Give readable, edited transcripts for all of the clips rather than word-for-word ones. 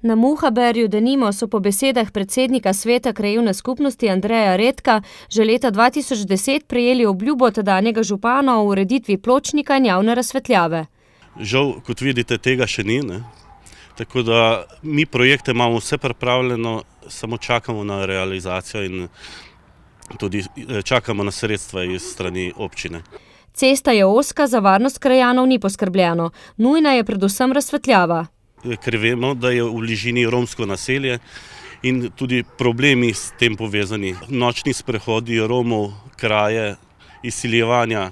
Na Muhaberju denimo so po besedah predsednika sveta krajevne skupnosti Andreja Redka že leta 2010 prejeli obljubo tedanjega župana o ureditvi pločnika in javne razsvetljave. Žal, kot vidite, tega še ni, ne? Tako da mi projekte imamo vse pripravljeno, samo čakamo na realizacijo in tudi čakamo na sredstva iz strani občine. Cesta je ozka, za varnost krajanov ni poskrbljeno. Nujna je predvsem razsvetljava. Ker vemo, da je v bližini romsko naselje in tudi problemi s tem povezani. Nočni sprehodi Romov, kraje, izsiljevanja.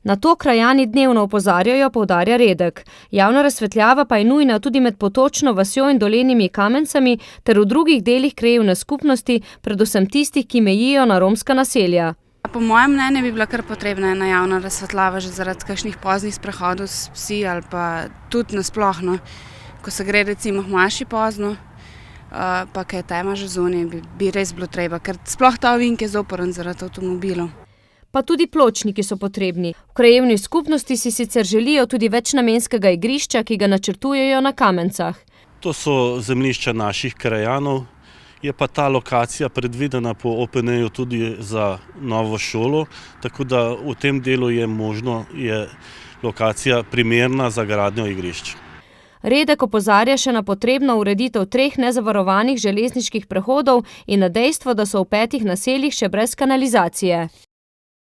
Na to krajani dnevno opozarjajo, poudarja Redek. Javna razsvetljava pa je nujna tudi med Potočno vasjo in Dolenjimi Kamencami ter v drugih delih krajevne skupnosti, predvsem tistih, ki mejijo na romska naselja. Po mojem mnenju bi bila kar potrebna ena javna razsvetljava že zaradi kakšnih poznih sprehodov s psi ali pa tudi nasploh. Ko se gre recimo k maši pozno, pa kaj je tema že zunaj, bi res bilo treba, ker sploh ta ovink je zoporen zaradi avtomobilov. Pa tudi pločniki so potrebni. V krajevni skupnosti si sicer želijo tudi večnamenskega igrišča, ki ga načrtujejo na Kamencah. To so zemljišča naših krajanov, je pa ta lokacija predvidena po OPN-ju tudi za novo šolo, tako da v tem delu je možno, je lokacija primerna za gradnjo igrišč. Redek opozarja še na potrebno ureditev 3 nezavarovanih železniških prehodov in na dejstvo, da so v 5 naseljih še brez kanalizacije.